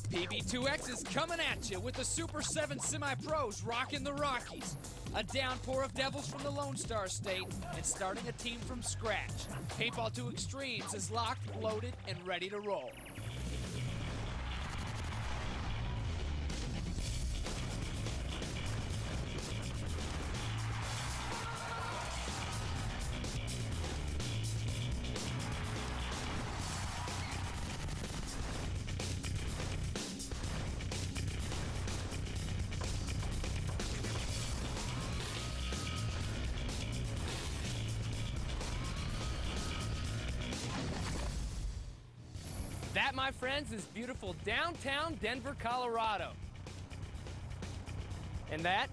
PB2X is coming at you with the Super 7 Semi-Pros rocking the Rockies. A downpour of devils from the Lone Star State and starting a team from scratch. Paintball 2Xtremes is locked, loaded, and ready to roll. That, my friends, is beautiful downtown Denver, Colorado. And that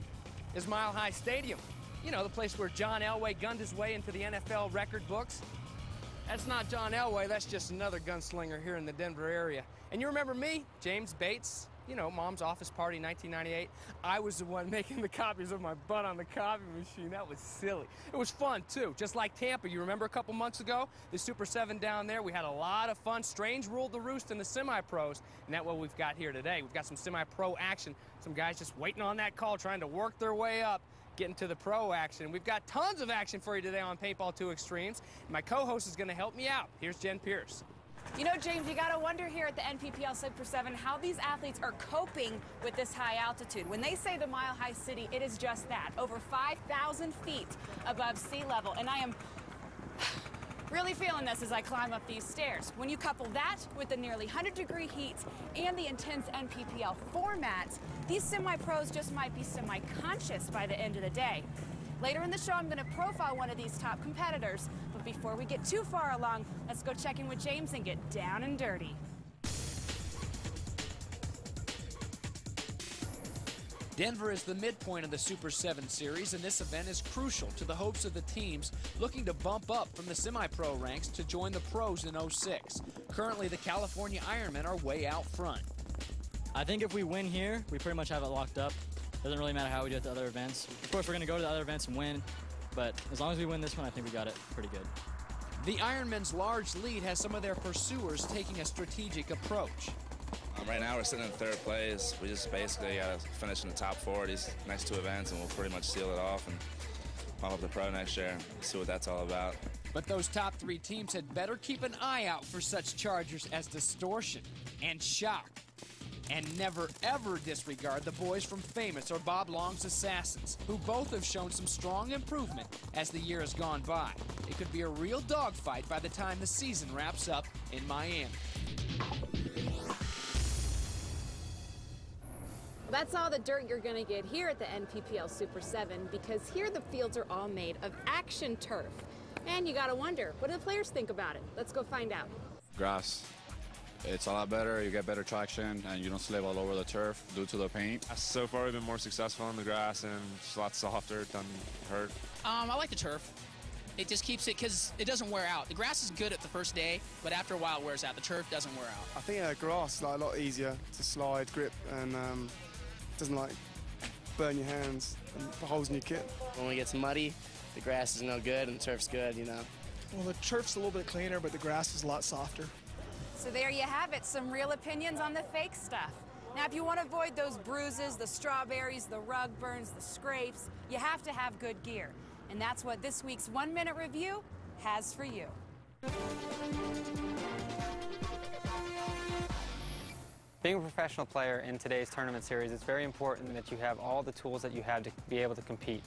is Mile High Stadium. You know, the place where John Elway gunned his way into the NFL record books. That's not John Elway, that's just another gunslinger here in the Denver area. And you remember me, James Bates? You know, Mom's office party, 1998. I was the one making the copies of my butt on the copy machine. That was silly. It was fun, too. Just like Tampa. You remember a couple months ago? The Super 7 down there. We had a lot of fun. Strange ruled the roost in the semi-pros. And that's what we've got here today. We've got some semi-pro action. Some guys just waiting on that call, trying to work their way up, getting to the pro action. We've got tons of action for you today on Paintball 2Xtremes. My co-host is going to help me out. Here's Jen Pierce. You know, James, you got to wonder here at the NPPL Super 7 how these athletes are coping with this high altitude. When they say the Mile High City, it is just that, over 5,000 feet above sea level. And I am really feeling this as I climb up these stairs. When you couple that with the nearly 100-degree heat and the intense NPPL formats, these semi-pros just might be semi-conscious by the end of the day. Later in the show, I'm going to profile one of these top competitors. But before we get too far along, let's go check in with James and get down and dirty. Denver is the midpoint of the Super 7 series, and this event is crucial to the hopes of the teams looking to bump up from the semi-pro ranks to join the pros in 06. Currently, the California Ironmen are way out front. I think if we win here, we pretty much have it locked up. Doesn't really matter how we do at the other events. Of course, we're going to go to the other events and win, but as long as we win this one, I think we got it pretty good. The Ironmen's large lead has some of their pursuers taking a strategic approach. Right now, we're sitting in third place. We just basically got to finish in the top 4 of these next 2 events, and we'll pretty much seal it off and pump up the pro next year and see what that's all about. But those top 3 teams had better keep an eye out for such chargers as Distortion and Shock. And never, ever disregard the boys from Famous or Bob Long's Assassins, who both have shown some strong improvement as the year has gone by. It could be a real dogfight by the time the season wraps up in Miami. That's all the dirt you're going to get here at the NPPL Super 7, because here the fields are all made of action turf. And you got to wonder, what do the players think about it? Let's go find out. Grass. It's a lot better, you get better traction, and you don't slip all over the turf due to the paint. So far, we've been more successful on the grass, and it's a lot softer, it doesn't hurt. I like the turf. It just keeps it, because it doesn't wear out. The grass is good at the first day, but after a while it wears out. The turf doesn't wear out. I think grass is like a lot easier to slide, grip, and doesn't like burn your hands and put holes in your kit. When it gets muddy, the grass is no good and the turf's good, you know. Well, the turf's a little bit cleaner, but the grass is a lot softer. So there you have it, some real opinions on the fake stuff. Now, if you want to avoid those bruises, the strawberries, the rug burns, the scrapes, you have to have good gear. And that's what this week's 1-Minute Review has for you. Being a professional player in today's tournament series, it's very important that you have all the tools that you have to be able to compete.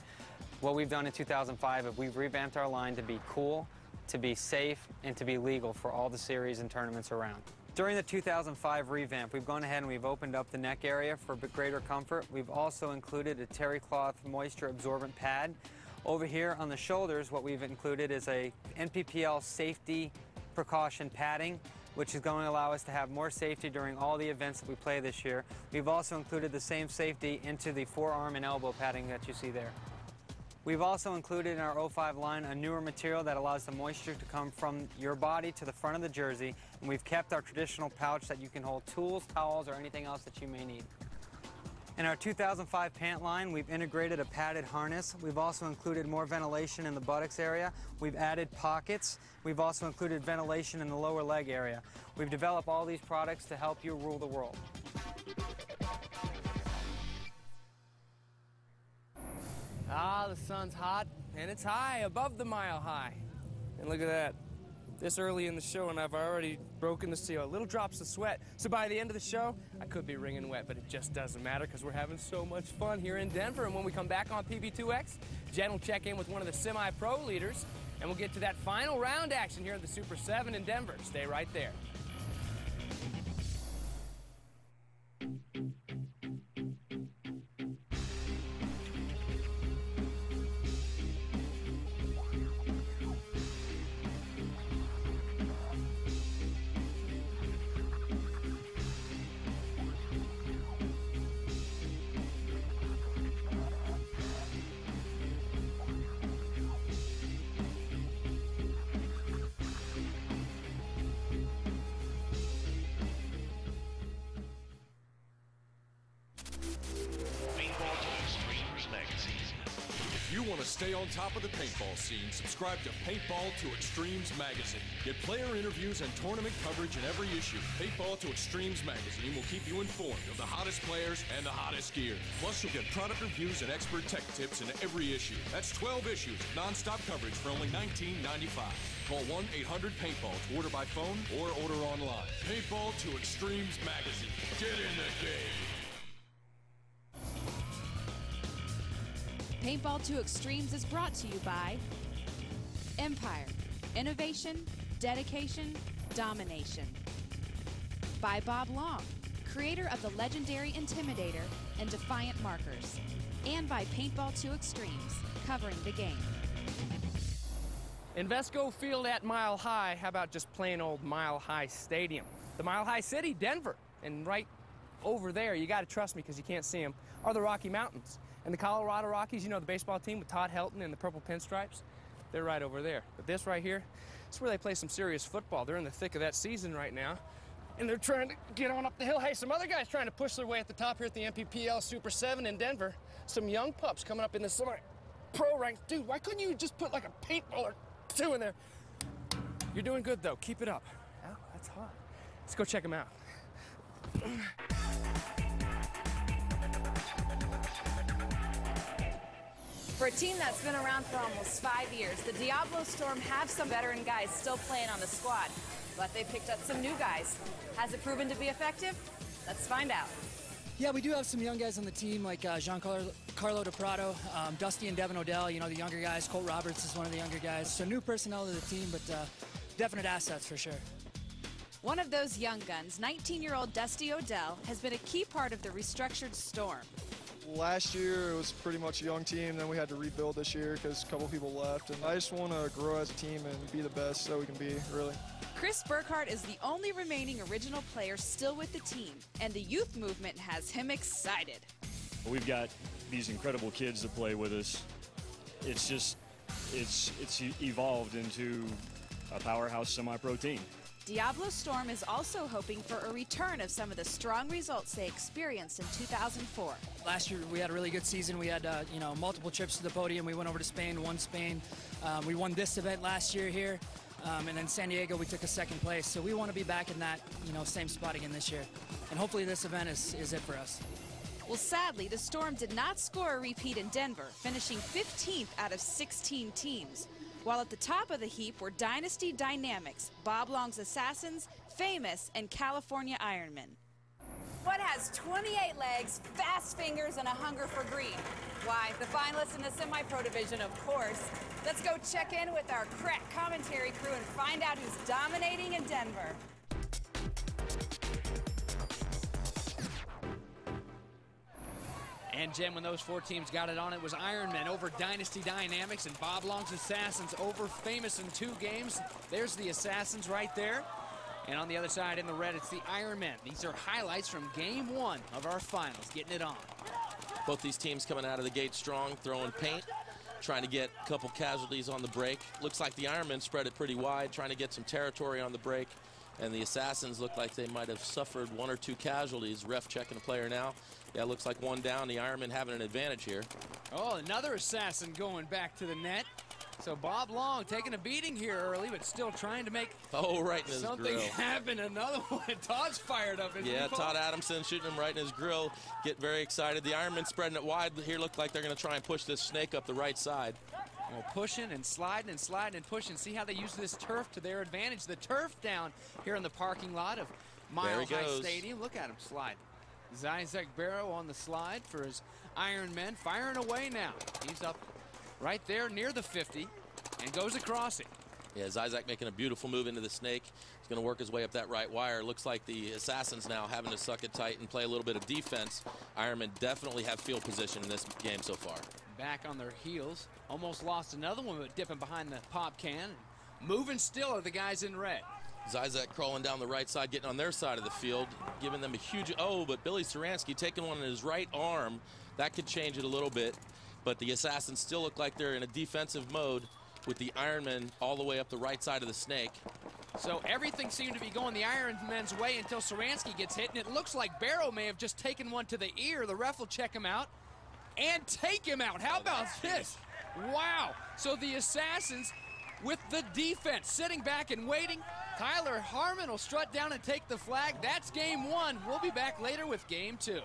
What we've done in 2005 is we've revamped our line to be cool, to be safe, and to be legal for all the series and tournaments around. During the 2005 revamp, we've gone ahead and we've opened up the neck area for greater comfort. We've also included a terry cloth moisture absorbent pad. Over here on the shoulders, what we've included is a NPPL safety precaution padding, which is going to allow us to have more safety during all the events that we play this year. We've also included the same safety into the forearm and elbow padding that you see there. We've also included in our 05 line a newer material that allows the moisture to come from your body to the front of the jersey, and we've kept our traditional pouch that you can hold tools, towels, or anything else that you may need. In our 2005 pant line, we've integrated a padded harness. We've also included more ventilation in the buttocks area. We've added pockets. We've also included ventilation in the lower leg area. We've developed all these products to help you rule the world. Ah, the sun's hot, and it's high, above the mile high. And look at that. This early in the show, and I've already broken the seal. Little drops of sweat. So by the end of the show, I could be wringing wet, but it just doesn't matter because we're having so much fun here in Denver. And when we come back on PB2X, Jen will check in with one of the semi-pro leaders, and we'll get to that final round action here at the Super 7 in Denver. Stay right there. If you want to stay on top of the paintball scene, subscribe to Paintball 2Xtremes magazine. Get player interviews and tournament coverage in every issue. Paintball 2Xtremes magazine will keep you informed of the hottest players and the hottest gear. Plus, you'll get product reviews and expert tech tips in every issue. That's 12 issues of non-stop coverage for only $19.95. Call 1-800-PAINTBALL to order by phone or order online. Paintball 2Xtremes magazine. Get in the game. Paintball 2Xtremes is brought to you by Empire, innovation, dedication, domination. By Bob Long, creator of the legendary Intimidator and Defiant markers. And by Paintball 2Xtremes, covering the game. Invesco Field at Mile High. How about just plain old Mile High Stadium? The Mile High City, Denver. And right over there, you got to trust me because you can't see them, are the Rocky Mountains. And the Colorado Rockies, you know, the baseball team with Todd Helton and the purple pinstripes, they're right over there. But this right here, it's where they play some serious football. They're in the thick of that season right now, and they're trying to get on up the hill. Hey, some other guys trying to push their way at the top here at the NPPL Super 7 in Denver. Some young pups coming up in the semi-pro ranks. Dude, why couldn't you just put like a paintball or two in there? You're doing good, though. Keep it up. Oh, that's hot. Let's go check them out. For a team that's been around for almost 5 years, the Diablo Storm have some veteran guys still playing on the squad, but they picked up some new guys. Has it proven to be effective? Let's find out. Yeah, we do have some young guys on the team, like Giancarlo DePrato, Dusty and Devin Odell, you know, the younger guys. Colt Roberts is one of the younger guys. So new personnel to the team, but definite assets for sure. One of those young guns, 19-year-old Dusty Odell, has been a key part of the restructured Storm. Last year, it was pretty much a young team. Then we had to rebuild this year because a couple people left. And I just want to grow as a team and be the best that we can be, really. Chris Burkhardt is the only remaining original player still with the team, and the youth movement has him excited. We've got these incredible kids that play with us. It's just, it's evolved into a powerhouse semi-pro team. Diablo Storm is also hoping for a return of some of the strong results they experienced in 2004. Last year we had a really good season. We had you know, multiple trips to the podium. We went over to Spain, won Spain. We won this event last year here, and then San Diego we took a second place. So we want to be back in that, you know, same spot again this year. And hopefully this event is it for us. Well, sadly, the Storm did not score a repeat in Denver, finishing 15th out of 16 teams. While at the top of the heap were Dynasty Dynamics, Bob Long's Assassins, Famous, and California Ironmen. What has 28 legs, fast fingers, and a hunger for green? Why, the finalists in the semi-pro division, of course. Let's go check in with our crack commentary crew and find out who's dominating in Denver. And Jen, when those four teams got it on, it was Ironmen over Dynasty Dynamics and Bob Long's Assassins over Famous in 2 games. There's the Assassins right there. And on the other side in the red, it's the Ironmen. These are highlights from game 1 of our finals, getting it on. Both these teams coming out of the gate strong, throwing paint, trying to get a couple casualties on the break. Looks like the Ironmen spread it pretty wide, trying to get some territory on the break. And the Assassins look like they might have suffered 1 or 2 casualties. Ref checking the player now. Yeah, looks like one down. The Ironmen having an advantage here. Oh, another assassin going back to the net. So Bob Long taking a beating here early, but still trying to make right in his something grill. happen. Another one. Todd's fired up. Yeah, Todd Adamson shooting him right in his grill. Get very excited. The Ironmen spreading it wide. Here look like they're going to try and push this snake up the right side. Well, pushing and sliding and sliding and pushing. See how they use this turf to their advantage. The turf down here in the parking lot of Mile High Stadium. Look at him slide. Zizek Barrow on the slide for his Ironmen. Firing away now. He's up right there near the 50 and goes across it. Yeah, Zizek making a beautiful move into the snake. He's going to work his way up that right wire. Looks like the Assassins now having to suck it tight and play a little bit of defense. Ironmen definitely have field position in this game so far. Back on their heels. Almost lost another one, but dipping behind the pop can. Moving still are the guys in red. Zizek crawling down the right side, getting on their side of the field, giving them a huge, but Billy Saransky taking one in his right arm. That could change it a little bit, but the Assassins still look like they're in a defensive mode with the Ironmen all the way up the right side of the snake. So everything seemed to be going the Ironmen's way until Saransky gets hit, and it looks like Barrow may have just taken one to the ear. The ref will check him out and take him out. How about this? Wow. So the Assassins with the defense sitting back and waiting. Tyler Harmon will strut down and take the flag. That's game one. We'll be back later with game two.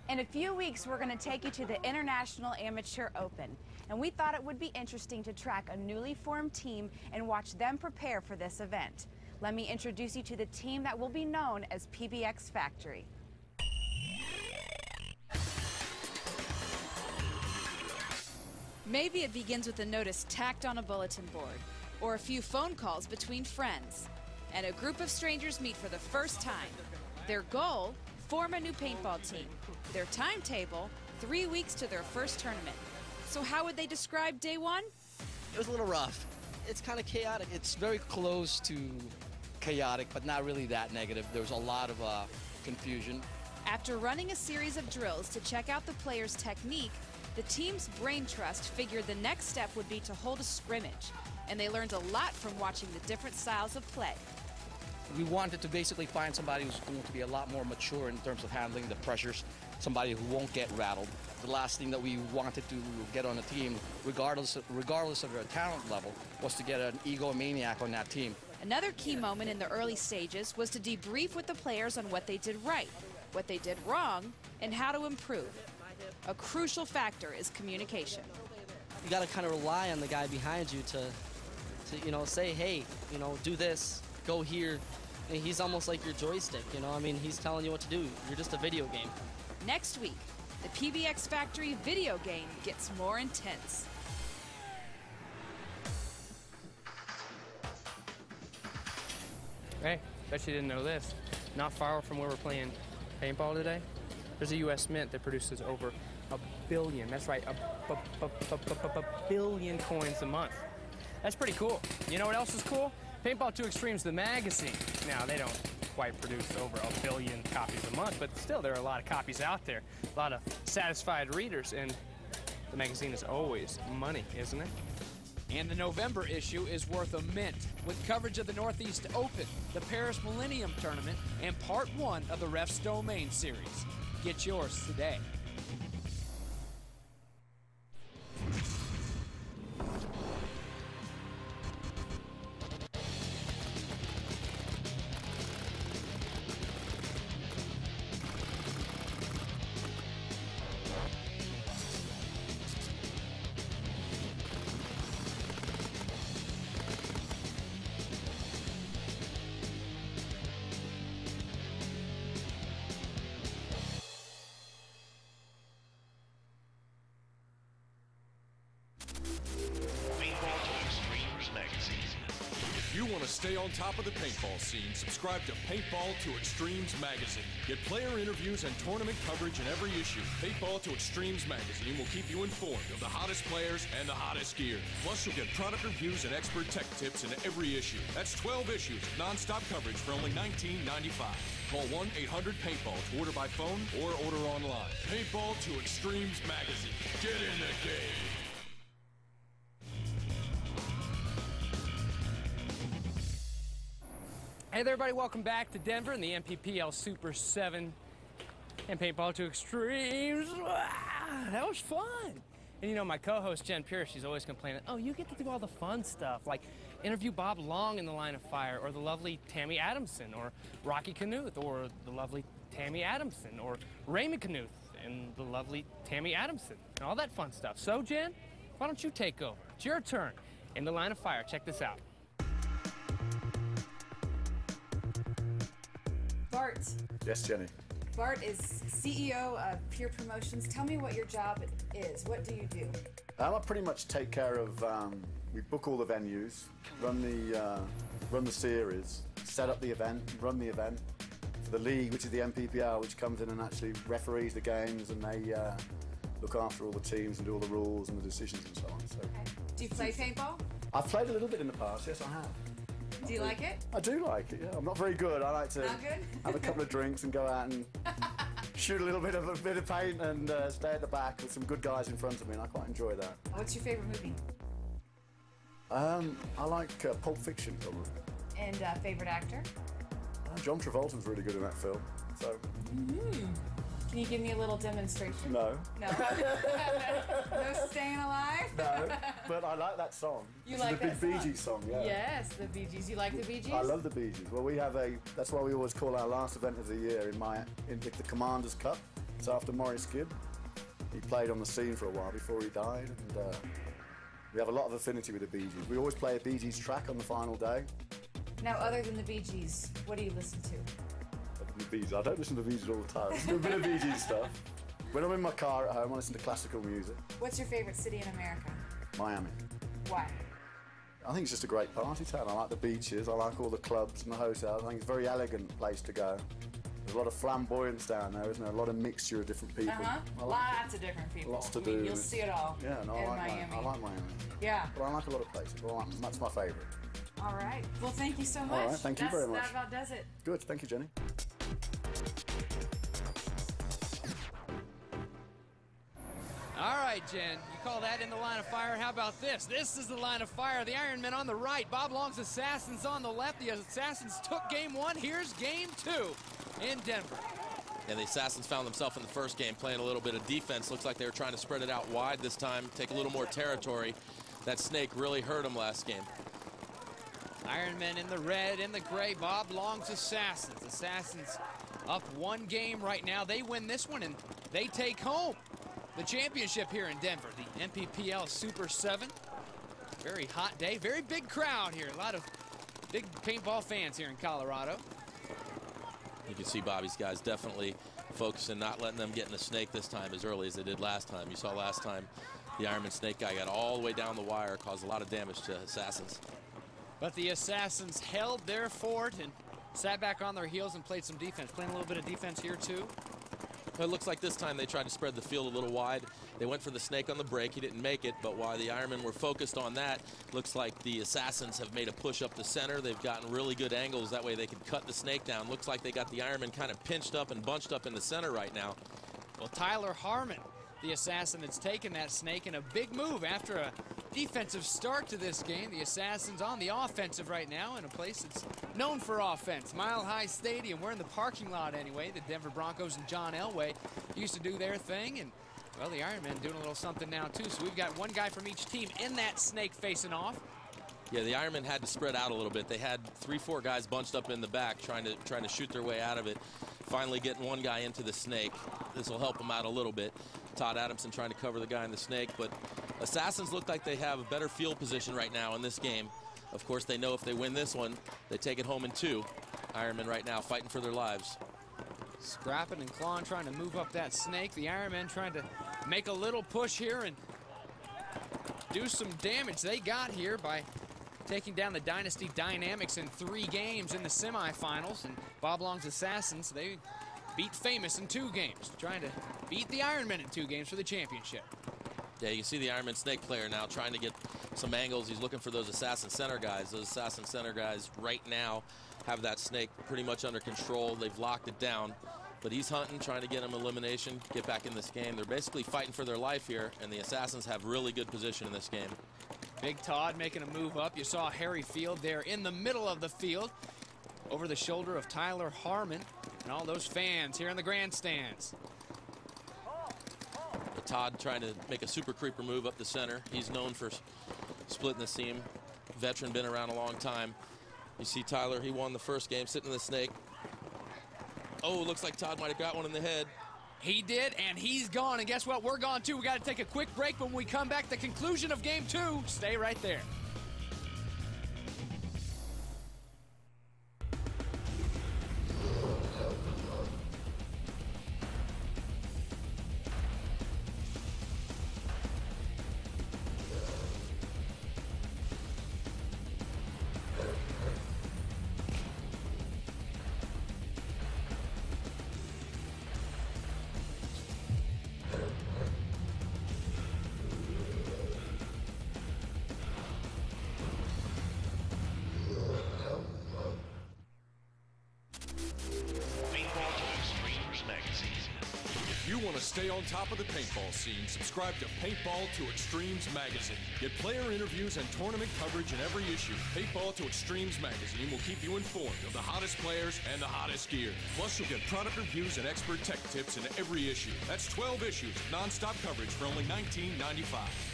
In a few weeks, we're going to take you to the International Amateur Open. And we thought it would be interesting to track a newly formed team and watch them prepare for this event. Let me introduce you to the team that will be known as PBX Factory. Maybe it begins with a notice tacked on a bulletin board, or a few phone calls between friends, and a group of strangers meet for the first time. Their goal, form a new paintball team. Their timetable, 3 weeks to their first tournament. So how would they describe day one? It was a little rough. It's kind of chaotic. It's very close to chaotic, but not really that negative. There was a lot of confusion. After running a series of drills to check out the players' technique, the team's brain trust figured the next step would be to hold a scrimmage, and they learned a lot from watching the different styles of play. We wanted to basically find somebody who's going to be a lot more mature in terms of handling the pressures, somebody who won't get rattled. The last thing that we wanted to get on a team, regardless of their talent level, was to get an egomaniac on that team. Another key moment in the early stages was to debrief with the players on what they did right, what they did wrong, and how to improve. A crucial factor is communication. You got to kind of rely on the guy behind you to say, hey, do this, go here. And he's almost like your joystick, I mean, he's telling you what to do. You're just a video game. Next week, the PBX Factory video game gets more intense. Hey, bet you didn't know this. Not far from where we're playing paintball today, there's a U.S. mint that produces over 1 billion, that's right, a billion coins a month. That's pretty cool. You know what else is cool? Paintball 2Xtremes, the magazine. Now, they don't quite produce over 1 billion copies a month, but still, there are a lot of copies out there, a lot of satisfied readers, and the magazine is always money, isn't it? And the November issue is worth a mint, with coverage of the Northeast Open, the Paris Millennium Tournament, and part 1 of the Ref's Domain series. Get yours today. Stay on top of the paintball scene. Subscribe to Paintball 2Xtremes magazine. Get player interviews and tournament coverage in every issue. Paintball 2Xtremes magazine will keep you informed of the hottest players and the hottest gear. Plus, you'll get product reviews and expert tech tips in every issue. That's 12 issues of non-stop coverage for only $19.95. Call 1-800-PAINTBALL to order by phone or order online. Paintball 2Xtremes magazine. Get in the game. Hey there, everybody. Welcome back to Denver in the NPPL Super 7 and Paintball 2Xtremes. That was fun. And you know, my co-host Jen Pierce, she's always complaining, oh, you get to do all the fun stuff, like interview Bob Long in The Line of Fire, or the lovely Tammy Adamson, or Rocky Knuth, or the lovely Tammy Adamson, or Raymond Knuth and the lovely Tammy Adamson, and all that fun stuff. So, Jen, why don't you take over? It's your turn in The Line of Fire. Check this out. Bart. Yes, Jenny. Bart is CEO of Peer Promotions. Tell me what your job is. What do you do? I pretty much take care of, we book all the venues, run the series, set up the event, run the event for the league, which is the NPPL, which comes in and actually referees the games, and they look after all the teams and do all the rules and the decisions and so on. So, do you play paintball? I've played a little bit in the past, yes, I have. Do you like it? I do like it, yeah. I'm not very good. I like to have a couple of drinks and go out and shoot a little bit of paint and stay at the back with some good guys in front of me, and I quite enjoy that. What's your favorite movie? I like Pulp Fiction, probably. And favorite actor? John Travolta's really good in that film, so... Can you give me a little demonstration? No. No? No Staying Alive? No, but I like that song. You like that song? The Bee Gees song, yeah. Yes, the Bee Gees. You like the Bee Gees? I love the Bee Gees. Well, we have that's why we always call our last event of the year in the Commander's Cup. It's after Maurice Gibb. He played on the scene for a while before he died, and we have a lot of affinity with the Bee Gees. We always play a Bee Gees track on the final day. Now, other than the Bee Gees, what do you listen to? The Bee Gees. I don't listen to the Bee Gees all the time. Listen to a bit of Bee Gees stuff. When I'm in my car at home, I listen to classical music. What's your favorite city in America? Miami. Why? I think it's just a great party town. I like the beaches. I like all the clubs and the hotels. I think it's a very elegant place to go. There's a lot of flamboyance down there, isn't there? A lot of mixture of different people. Lots of different people. Lots to do. You'll see it all. Yeah, no, in I like Miami. Yeah. But I like a lot of places. Well, that's my favourite. All right. Well, thank you so much. All right, thank you very much. That about does it. Good. Thank you, Jenny. All right, Jen, you call that in the line of fire? How about this? This is the line of fire. The Ironmen on the right, Bob Long's Assassins on the left. The Assassins took game one. Here's game two in Denver. And the Assassins found themselves in the first game playing a little bit of defense. Looks like they were trying to spread it out wide this time, take a little more territory. That snake really hurt them last game. Ironmen in the red, in the gray, Bob Long's Assassins. Assassins up one game right now. They win this one, and they take home the championship here in Denver, the NPPL Super 7. Very hot day, very big crowd here. A lot of big paintball fans here in Colorado. You can see Bobby's guys definitely focusing, not letting them get in the snake this time as early as they did last time. You saw last time the Ironman snake guy got all the way down the wire, caused a lot of damage to Assassins. But the Assassins held their fort and sat back on their heels and played some defense. Playing a little bit of defense here too. It looks like this time they tried to spread the field a little wide. They went for the snake on the break. He didn't make it, but while the Ironmen were focused on that, looks like the Assassins have made a push up the center. They've gotten really good angles. That way they can cut the snake down. Looks like they got the Ironmen kind of pinched up and bunched up in the center right now. Well, Tyler Harmon, the Assassin that's taken that snake in a big move after a defensive start to this game. The Assassins on the offensive right now in a place that's known for offense. Mile High Stadium. We're in the parking lot anyway. The Denver Broncos and John Elway used to do their thing, and well, the Ironmen doing a little something now too. So we've got one guy from each team in that snake facing off. Yeah, the Ironmen had to spread out a little bit. They had 3-4 guys bunched up in the back trying to shoot their way out of it. Finally getting one guy into the snake. This will help them out a little bit. Todd Adamson trying to cover the guy in the snake, but Assassins look like they have a better field position right now in this game. Of course, they know if they win this one, they take it home in 2. Ironmen right now fighting for their lives. Scrapping and clawing, trying to move up that snake. The Ironmen trying to make a little push here and do some damage. They got here by taking down the Dynasty Dynamics in 3 games in the semifinals. And Bob Long's Assassins, they beat Famous in 2 games, trying to beat the Ironmen in 2 games for the championship. Yeah, you can see the Ironman snake player now trying to get some angles. He's looking for those Assassin Center guys. Those Assassin Center guys right now have that snake pretty much under control. They've locked it down, but he's hunting, trying to get him elimination, get back in this game. They're basically fighting for their life here, and the Assassins have really good position in this game. Big Todd making a move up. You saw Harry Field there in the middle of the field, over the shoulder of Tyler Harmon and all those fans here in the grandstands. Todd trying to make a super creeper move up the center. He's known for splitting the seam. Veteran, been around a long time. You see Tyler, he won the first game sitting in the snake. Oh, looks like Todd might have got one in the head. He did, and he's gone. And guess what? We're gone, too. We got to take a quick break. But when we come back, the conclusion of Game 2. Stay right there. Stay on top of the paintball scene. Subscribe to Paintball 2Xtremes magazine. Get player interviews and tournament coverage in every issue. Paintball 2Xtremes magazine will keep you informed of the hottest players and the hottest gear. Plus, you'll get product reviews and expert tech tips in every issue. That's 12 issues of non-stop coverage for only $19.95.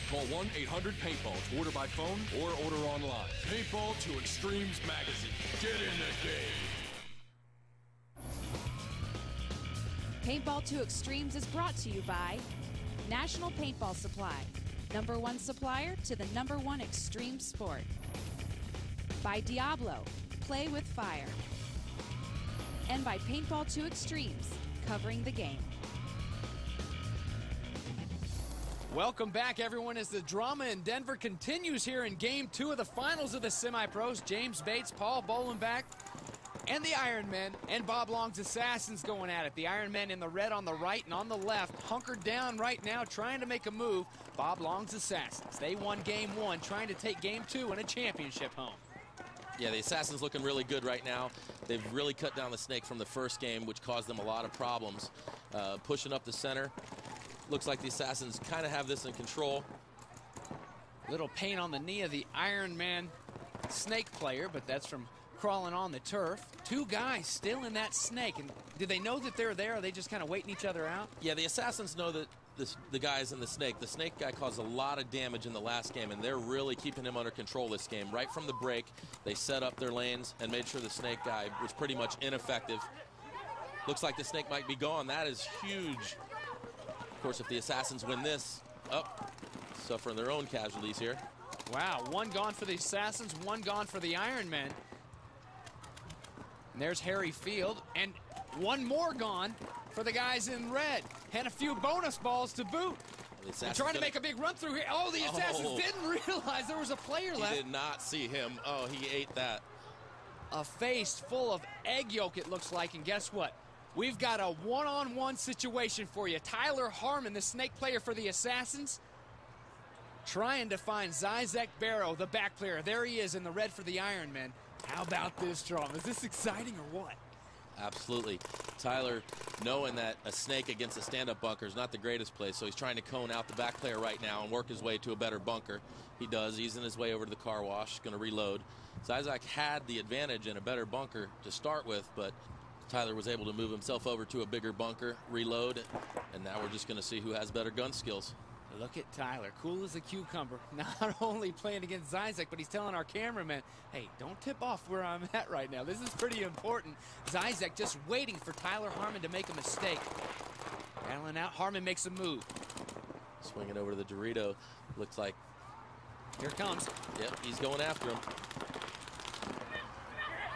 Call 1-800-PAINTBALL to order by phone or order online. Paintball 2Xtremes magazine. Get in the game. Paintball 2Xtremes is brought to you by National Paintball Supply, #1 supplier to the #1 extreme sport. By Diablo, play with fire. And by Paintball 2Xtremes, covering the game. Welcome back, everyone, as the drama in Denver continues here in Game 2 of the finals of the semi-pros. James Bates, Paul Bolenbach, and the Ironmen and Bob Long's Assassins going at it. The Ironmen in the red on the right and on the left, hunkered down right now, trying to make a move. Bob Long's Assassins. They won Game 1, trying to take Game 2 and a championship home. Yeah, the Assassins looking really good right now. They've really cut down the snake from the first game, which caused them a lot of problems. Pushing up the center. Looks like the Assassins kind of have this in control. Little pain on the knee of the Ironman snake player, but that's from crawling on the turf. Two guys still in that snake. And do they know that they're there? Or are they just kind of waiting each other out? Yeah, the Assassins know that the guys in the snake. The snake guy caused a lot of damage in the last game, and they're really keeping him under control this game. Right from the break, they set up their lanes and made sure the snake guy was pretty much ineffective. Looks like the snake might be gone. That is huge. Of course, if the Assassins win this, suffering their own casualties here. Wow, one gone for the Assassins, one gone for the Ironmen. And there's Harry Field, and one more gone for the guys in red. And a few bonus balls to boot. They're trying to make a big run through here. Oh, the Assassins didn't realize there was a player left. He did not see him. Oh, he ate that. A face full of egg yolk, it looks like, and guess what? We've got a one-on-one situation for you. Tyler Harmon, the snake player for the Assassins, trying to find Zizek Barrow, the back player. There he is in the red for the Ironmen. How about this drama? Is this exciting or what? Absolutely. Tyler, knowing that a snake against a stand-up bunker is not the greatest place, so he's trying to cone out the back player right now and work his way to a better bunker. He does. He's in his way over to the car wash, going to reload. Zizek had the advantage in a better bunker to start with, but Tyler was able to move himself over to a bigger bunker, reload, and now we're just going to see who has better gun skills. Look at Tyler, cool as a cucumber. Not only playing against Zizek, but he's telling our cameraman, hey, don't tip off where I'm at right now. This is pretty important. Zizek just waiting for Tyler Harmon to make a mistake. Battling out, Harmon makes a move. Swinging over to the Dorito. Looks like. Here it comes. Yep, he's going after him.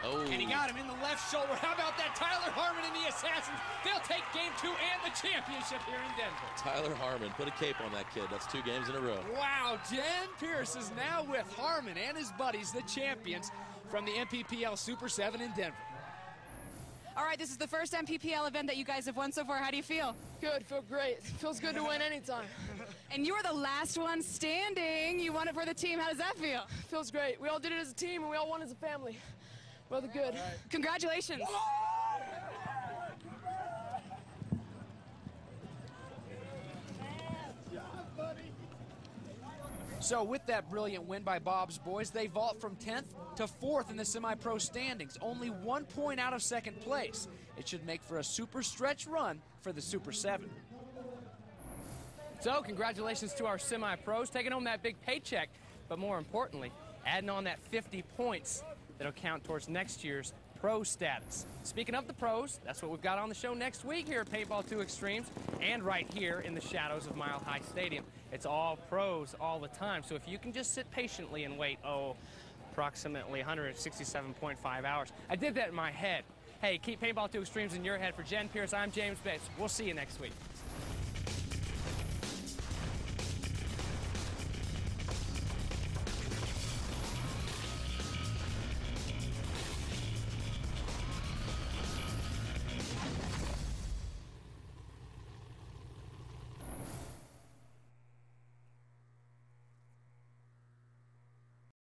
Oh. And he got him in the left shoulder. How about that? Tyler Harmon and the Assassins. They'll take Game 2 and the championship here in Denver. Tyler Harmon, put a cape on that kid. That's 2 games in a row. Wow, Jen Pierce is now with Harmon and his buddies, the champions from the NPPL Super 7 in Denver. All right, this is the first NPPL event that you guys have won so far. How do you feel? Good, feel great. Feels good to win anytime. And you were the last one standing. You won it for the team. How does that feel? Feels great. We all did it as a team, and we all won as a family. Well, good. Right. Congratulations. So with that brilliant win by Bob's boys, they vault from 10th to 4th in the semi-pro standings, only 1 point out of second place. It should make for a super stretch run for the Super 7. So congratulations to our semi-pros taking home that big paycheck, but more importantly, adding on that 50 points that'll count towards next year's pro status. Speaking of the pros, that's what we've got on the show next week here at Paintball 2Xtremes and right here in the shadows of Mile High Stadium. It's all pros all the time, so if you can just sit patiently and wait, approximately 167.5 hours. I did that in my head. Hey, keep Paintball 2Xtremes in your head. For Jen Pierce, I'm James Bates. We'll see you next week.